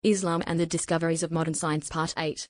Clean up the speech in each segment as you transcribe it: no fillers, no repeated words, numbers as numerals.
Islam and the Discoveries of Modern Science Part 8.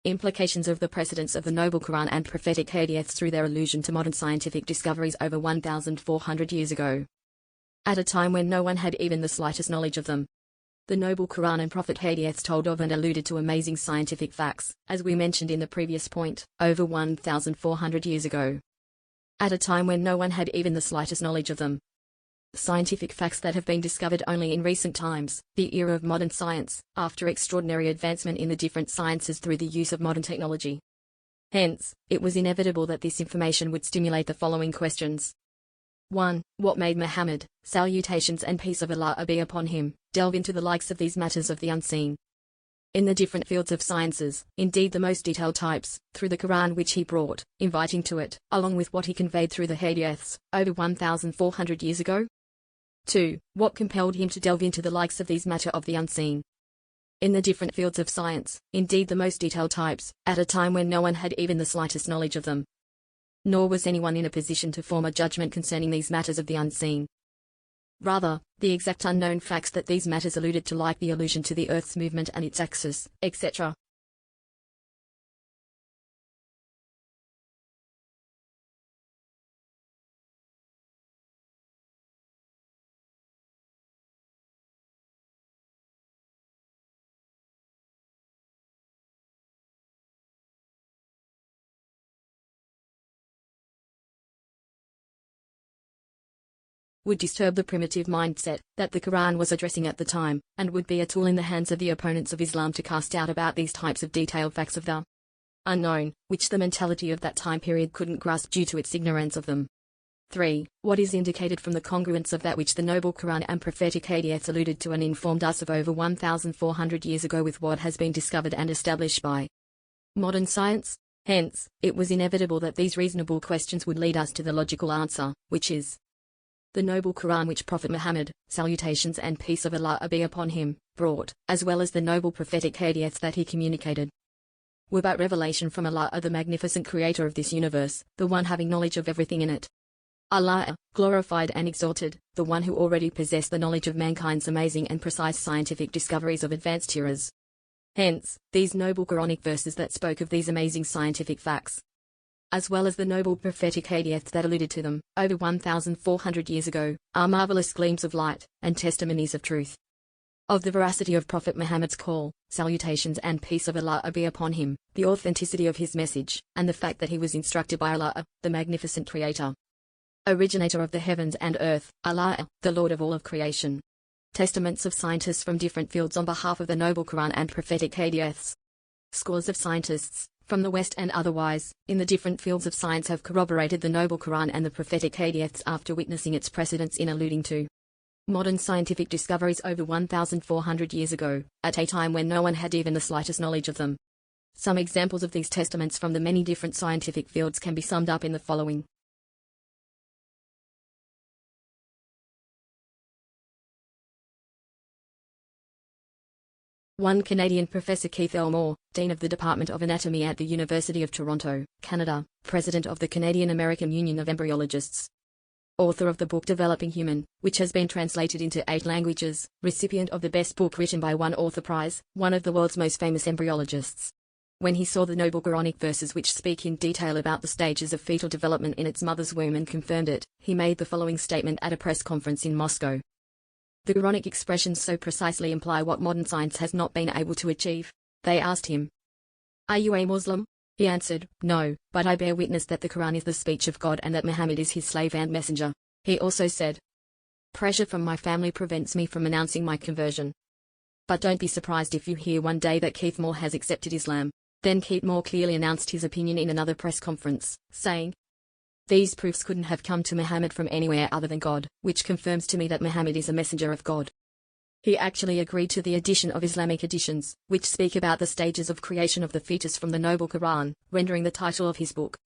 Implications of the precedence of the Noble Qur'an and prophetic hadiths through their allusion to modern scientific discoveries over 1,400 years ago. At a time when no one had even the slightest knowledge of them. The Noble Qur'an and prophet hadiths told of and alluded to amazing scientific facts, as we mentioned in the previous point, over 1,400 years ago. At a time when no one had even the slightest knowledge of them. Scientific facts that have been discovered only in recent times, the era of modern science, after extraordinary advancement in the different sciences through the use of modern technology. Hence, it was inevitable that this information would stimulate the following questions. 1. What made Muhammad, salutations and peace of Allah be upon him, delve into the likes of these matters of the unseen? In the different fields of sciences, indeed the most detailed types, through the Qur'an which he brought, inviting to it, along with what he conveyed through the hadiths, over 1,400 years ago? 2. What compelled him to delve into the likes of these matter of the unseen? In the different fields of science, indeed the most detailed types, at a time when no one had even the slightest knowledge of them. Nor was anyone in a position to form a judgment concerning these matters of the unseen. Rather, the exact unknown facts that these matters alluded to, like the allusion to the Earth's movement and its axis, etc. Would disturb the primitive mindset that the Quran was addressing at the time, and would be a tool in the hands of the opponents of Islam to cast doubt about these types of detailed facts of the unknown, which the mentality of that time period couldn't grasp due to its ignorance of them. 3. What is indicated from the congruence of that which the Noble Quran and prophetic hadiths alluded to and informed us of over 1,400 years ago with what has been discovered and established by modern science? Hence, it was inevitable that these reasonable questions would lead us to the logical answer, which is the Noble Quran which Prophet Muhammad, salutations and peace of Allah be upon him, brought, as well as the noble prophetic hadiths that he communicated, were but revelation from Allah, the magnificent creator of this universe, the one having knowledge of everything in it. Allah, glorified and exalted, the one who already possessed the knowledge of mankind's amazing and precise scientific discoveries of advanced eras. Hence, these noble Quranic verses that spoke of these amazing scientific facts, as well as the noble prophetic hadiths that alluded to them, over 1,400 years ago, are marvelous gleams of light, and testimonies of truth. Of the veracity of Prophet Muhammad's call, salutations and peace of Allah be upon him, the authenticity of his message, and the fact that he was instructed by Allah, the magnificent creator, originator of the heavens and earth, Allah, the Lord of all of creation. Testaments of scientists from different fields on behalf of the Noble Quran and prophetic hadiths. Scores of scientists, from the West and otherwise, in the different fields of science have corroborated the Noble Quran and the prophetic hadiths after witnessing its precedence in alluding to modern scientific discoveries over 1,400 years ago, at a time when no one had even the slightest knowledge of them. Some examples of these testaments from the many different scientific fields can be summed up in the following. 1. Canadian Professor Keith Elmore, Dean of the Department of Anatomy at the University of Toronto, Canada, President of the Canadian-American Union of Embryologists. Author of the book Developing Human, which has been translated into 8 languages, recipient of the Best Book Written by One Author Prize, one of the world's most famous embryologists. When he saw the noble Quranic verses which speak in detail about the stages of fetal development in its mother's womb and confirmed it, he made the following statement at a press conference in Moscow. The Quranic expressions so precisely imply what modern science has not been able to achieve. They asked him, "Are you a Muslim?" He answered, "No, but I bear witness that the Quran is the speech of God and that Muhammad is his slave and messenger." He also said, "Pressure from my family prevents me from announcing my conversion. But don't be surprised if you hear one day that Keith Moore has accepted Islam." Then Keith Moore clearly announced his opinion in another press conference, saying, "These proofs couldn't have come to Muhammad from anywhere other than God, which confirms to me that Muhammad is a messenger of God." He actually agreed to the addition of Islamic editions, which speak about the stages of creation of the fetus from the Noble Quran, rendering the title of his book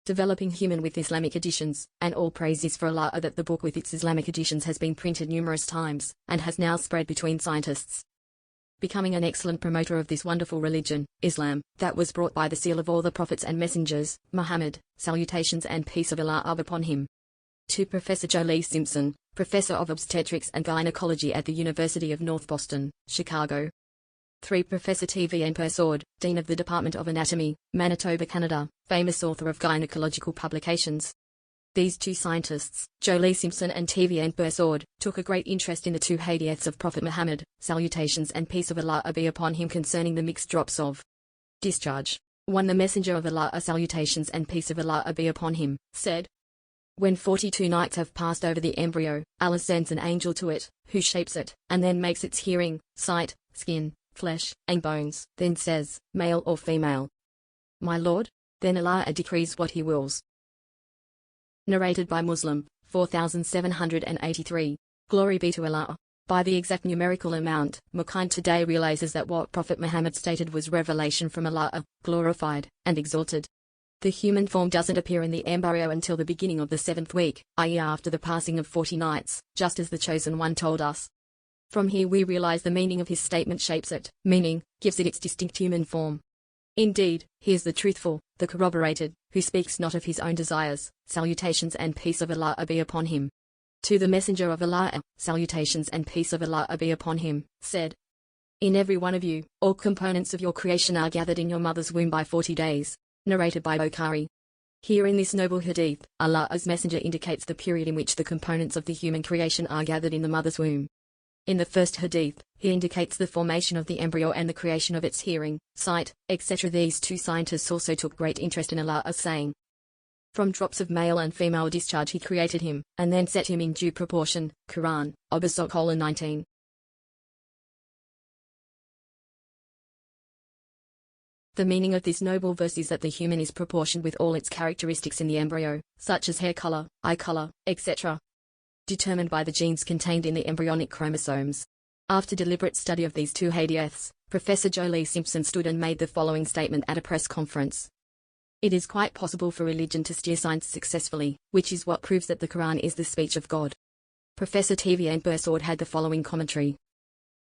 Developing Human with Islamic editions, and all praise is for Allah that the book with its Islamic editions has been printed numerous times, and has now spread between scientists, becoming an excellent promoter of this wonderful religion, Islam, that was brought by the seal of all the prophets and messengers, Muhammad, salutations and peace of Allah upon him. To Professor Joe Lee Simpson, Professor of Obstetrics and Gynecology at the University of North Boston, Chicago. 3. Professor T.V.N. Persaud, Dean of the Department of Anatomy, Manitoba, Canada, famous author of gynecological publications. These two scientists, Jolie Simpson and T.V.N. Persaud, took a great interest in the two hadiths of Prophet Muhammad, salutations and peace of Allah be upon him, concerning the mixed drops of discharge. 1. The Messenger of Allah, salutations and peace of Allah be upon him, said, when 42 nights have passed over the embryo, Allah sends an angel to it, who shapes it, and then makes its hearing, sight, skin, flesh, and bones, then says, male or female. My Lord? Then Allah decrees what he wills. Narrated by Muslim, 4783. Glory be to Allah. By the exact numerical amount, mankind today realizes that what Prophet Muhammad stated was revelation from Allah, glorified and exalted. The human form doesn't appear in the embryo until the beginning of the 7th week, i.e. after the passing of 40 nights, just as the Chosen One told us. From here we realize the meaning of his statement shapes it, meaning, gives it its distinct human form. Indeed, he is the truthful, the corroborated, who speaks not of his own desires, salutations and peace of Allah be upon him. To the Messenger of Allah, salutations and peace of Allah be upon him, said, in every one of you, all components of your creation are gathered in your mother's womb by 40 days. Narrated by Bukhari. Here in this noble hadith, Allah's Messenger indicates the period in which the components of the human creation are gathered in the mother's womb. In the first hadith, he indicates the formation of the embryo and the creation of its hearing, sight, etc. These two scientists also took great interest in Allah's saying, from drops of male and female discharge he created him, and then set him in due proportion. Qur'an, Ebook 19. The meaning of this noble verse is that the human is proportioned with all its characteristics in the embryo, such as hair color, eye color, etc., determined by the genes contained in the embryonic chromosomes. After deliberate study of these two hadiths, Professor Jolie Simpson stood and made the following statement at a press conference. It is quite possible for religion to steer science successfully, which is what proves that the Quran is the speech of God. Professor T.V.N. Persaud had the following commentary.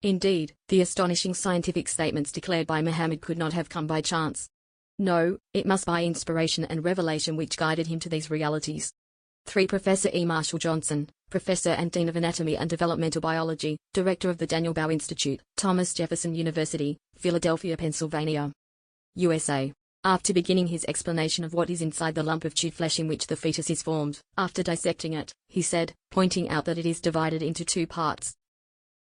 Indeed, the astonishing scientific statements declared by Muhammad could not have come by chance. No, it must be inspiration and revelation which guided him to these realities. 3. Professor E. Marshall Johnson, Professor and Dean of Anatomy and Developmental Biology, Director of the Daniel Bow Institute, Thomas Jefferson University, Philadelphia, Pennsylvania, USA. After beginning his explanation of what is inside the lump of chewed flesh in which the fetus is formed, after dissecting it, he said, pointing out that it is divided into two parts.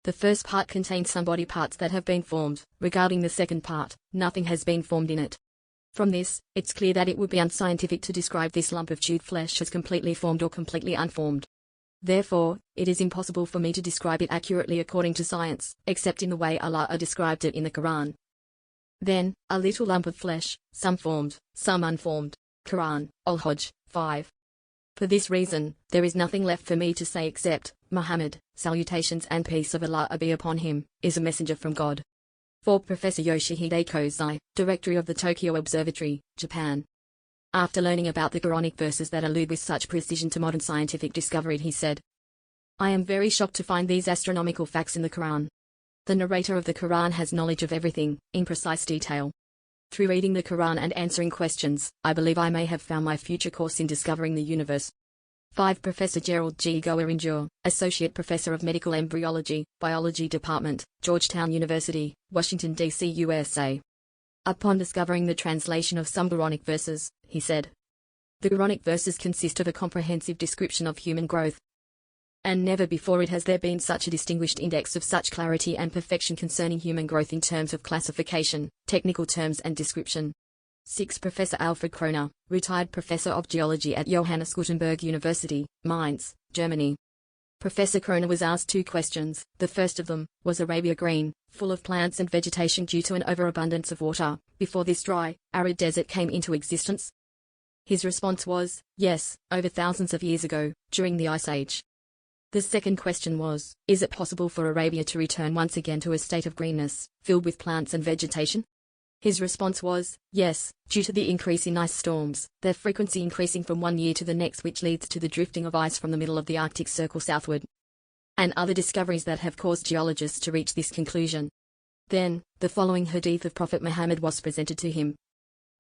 The first part contains some body parts that have been formed. Regarding the second part, nothing has been formed in it. From this, it's clear that it would be unscientific to describe this lump of chewed flesh as completely formed or completely unformed. Therefore, it is impossible for me to describe it accurately according to science, except in the way Allah described it in the Quran. Then, a little lump of flesh, some formed, some unformed. Quran, Al-Hajj, 5. For this reason, there is nothing left for me to say except, Muhammad, salutations and peace of Allah be upon him, is a messenger from God. 4. Professor Yoshihide Kozai, Director of the Tokyo Observatory, Japan. After learning about the Quranic verses that allude with such precision to modern scientific discovery, he said, I am very shocked to find these astronomical facts in the Quran. The narrator of the Quran has knowledge of everything, in precise detail. Through reading the Quran and answering questions, I believe I may have found my future course in discovering the universe. 5. Professor Gerald G. Goerinjur, Associate Professor of Medical Embryology, Biology Department, Georgetown University, Washington, D.C., USA. Upon discovering the translation of some Quranic verses, he said, the Quranic verses consist of a comprehensive description of human growth. And never before it has there been such a distinguished index of such clarity and perfection concerning human growth in terms of classification, technical terms and description. 6. Professor Alfred Kroner, Retired Professor of Geology at Johannes Gutenberg University, Mainz, Germany. Professor Kroner was asked two questions. The first of them, was Arabia green, full of plants and vegetation due to an overabundance of water, before this dry, arid desert came into existence? His response was, yes, over thousands of years ago, during the Ice Age. The second question was, is it possible for Arabia to return once again to a state of greenness, filled with plants and vegetation? His response was, yes, due to the increase in ice storms, their frequency increasing from one year to the next, which leads to the drifting of ice from the middle of the Arctic Circle southward, and other discoveries that have caused geologists to reach this conclusion. Then, the following hadith of Prophet Muhammad was presented to him.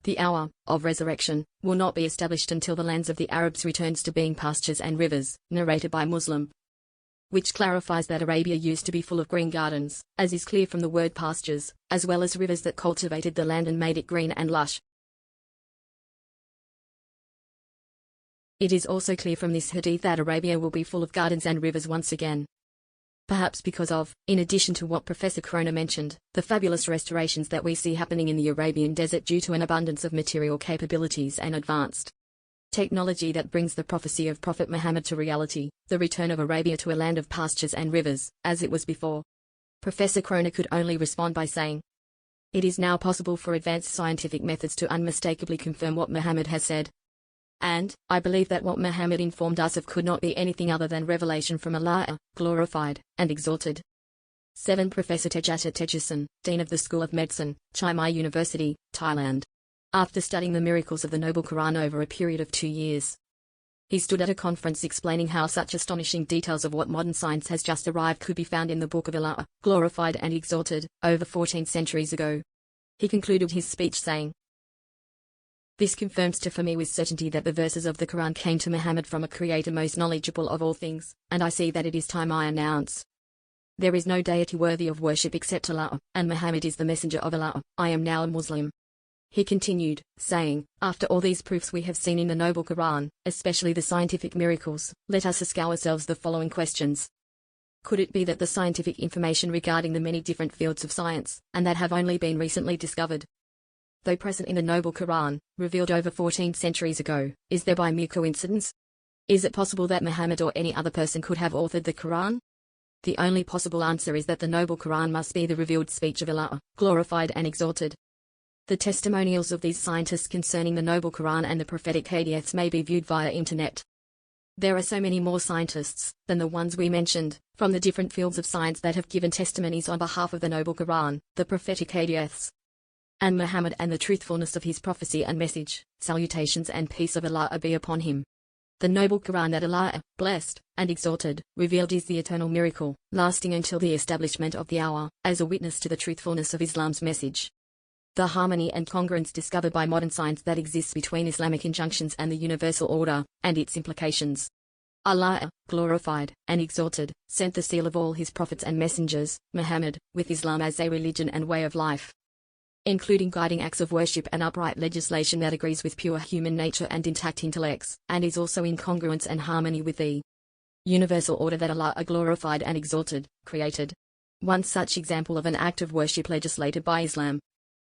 The hour of resurrection will not be established until the lands of the Arabs returns to being pastures and rivers, narrated by Muslim. which clarifies that Arabia used to be full of green gardens, as is clear from the word pastures, as well as rivers that cultivated the land and made it green and lush. It is also clear from this hadith that Arabia will be full of gardens and rivers once again. Perhaps because of, in addition to what Professor Corona mentioned, the fabulous restorations that we see happening in the Arabian desert due to an abundance of material capabilities and advanced technology that brings the prophecy of Prophet Muhammad to reality, the return of Arabia to a land of pastures and rivers, as it was before. Professor Corona could only respond by saying, "It is now possible for advanced scientific methods to unmistakably confirm what Muhammad has said. And, I believe that what Muhammad informed us of could not be anything other than revelation from Allah, glorified and exalted." 7. Professor Tejata Tejason, Dean of the School of Medicine, Chiang Mai University, Thailand. After studying the miracles of the Noble Quran over a period of 2 years, he stood at a conference explaining how such astonishing details of what modern science has just arrived could be found in the Book of Allah, glorified and exalted, over 14 centuries ago. He concluded his speech saying, "This confirms for me with certainty that the verses of the Quran came to Muhammad from a Creator most knowledgeable of all things, and I see that it is time I announce. There is no deity worthy of worship except Allah, and Muhammad is the messenger of Allah. I am now a Muslim." He continued, saying, "After all these proofs we have seen in the Noble Quran, especially the scientific miracles, let us ask ourselves the following questions. Could it be that the scientific information regarding the many different fields of science, and that have only been recently discovered, though present in the Noble Quran, revealed over 14 centuries ago, is there by mere coincidence? Is it possible that Muhammad or any other person could have authored the Quran? The only possible answer is that the Noble Quran must be the revealed speech of Allah, glorified and exalted. The testimonials of these scientists concerning the Noble Quran and the prophetic hadiths may be viewed via internet. There are so many more scientists than the ones we mentioned, from the different fields of science that have given testimonies on behalf of the Noble Quran, the prophetic hadiths, and Muhammad and the truthfulness of his prophecy and message. Salutations and peace of Allah be upon him. The Noble Quran that Allah, blessed and exalted, revealed is the eternal miracle, lasting until the establishment of the hour, as a witness to the truthfulness of Islam's message. The harmony and congruence discovered by modern science that exists between Islamic injunctions and the universal order, and its implications. Allah, glorified and exalted, sent the seal of all his prophets and messengers, Muhammad, with Islam as a religion and way of life, including guiding acts of worship and upright legislation that agrees with pure human nature and intact intellects, and is also in congruence and harmony with the universal order that Allah, glorified and exalted, created. One such example of an act of worship legislated by Islam,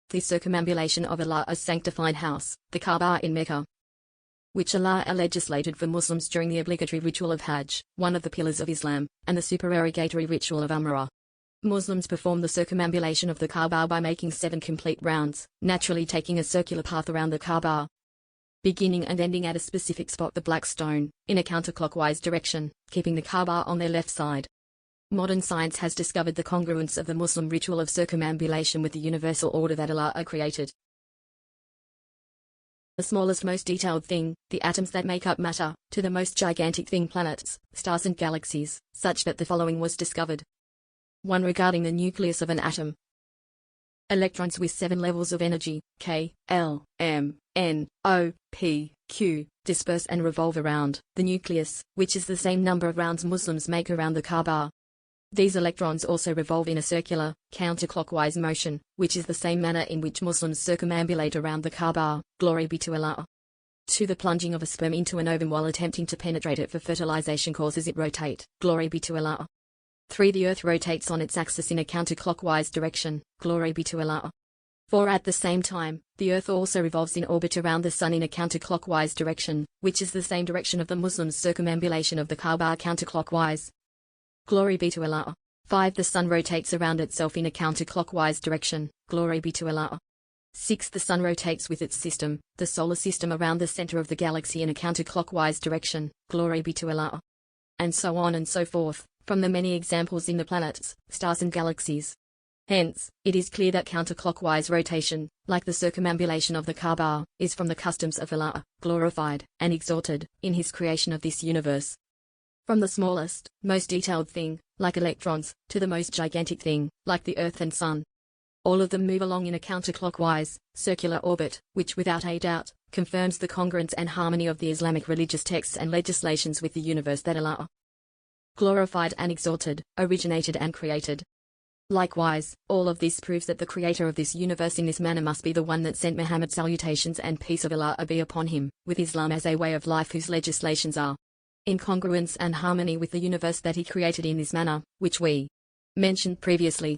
the circumambulation of Allah's sanctified house, the Kaaba in Mecca, which Allah legislated for Muslims during the obligatory ritual of Hajj, one of the pillars of Islam, and the supererogatory ritual of Umrah. Muslims perform the circumambulation of the Kaaba by making 7 complete rounds, naturally taking a circular path around the Kaaba, beginning and ending at a specific spot, the black stone, in a counterclockwise direction, keeping the Kaaba on their left side. Modern science has discovered the congruence of the Muslim ritual of circumambulation with the universal order that Allah created. The smallest, most detailed thing, the atoms that make up matter, to the most gigantic thing, planets, stars and galaxies, such that the following was discovered. 1. Regarding the nucleus of an atom. Electrons with 7 levels of energy, K, L, M, N, O, P, Q, disperse and revolve around the nucleus, which is the same number of rounds Muslims make around the Kaaba. These electrons also revolve in a circular, counterclockwise motion, which is the same manner in which Muslims circumambulate around the Kaaba, glory be to Allah. 2. The plunging of a sperm into an ovum while attempting to penetrate it for fertilization causes it rotate, glory be to Allah. 3. The earth rotates on its axis in a counterclockwise direction, glory be to Allah. 4. At the same time, the earth also revolves in orbit around the sun in a counterclockwise direction, which is the same direction of the Muslims' circumambulation of the Kaaba, counterclockwise. Glory be to Allah. 5. The sun rotates around itself in a counterclockwise direction, glory be to Allah. 6. The sun rotates with its system, the solar system, around the center of the galaxy in a counterclockwise direction, glory be to Allah. And so on and so forth, from the many examples in the planets, stars and galaxies. Hence, it is clear that counterclockwise rotation, like the circumambulation of the Kaaba, is from the customs of Allah, glorified and exalted, in his creation of this universe. From the smallest, most detailed thing, like electrons, to the most gigantic thing, like the earth and sun. All of them move along in a counterclockwise, circular orbit, which without a doubt, confirms the congruence and harmony of the Islamic religious texts and legislations with the universe that Allah glorified and exalted, originated and created. Likewise, all of this proves that the creator of this universe in this manner must be the one that sent Muhammad, salutations and peace of Allah be upon him, with Islam as a way of life whose legislations are in congruence and harmony with the universe that he created in this manner, which we mentioned previously.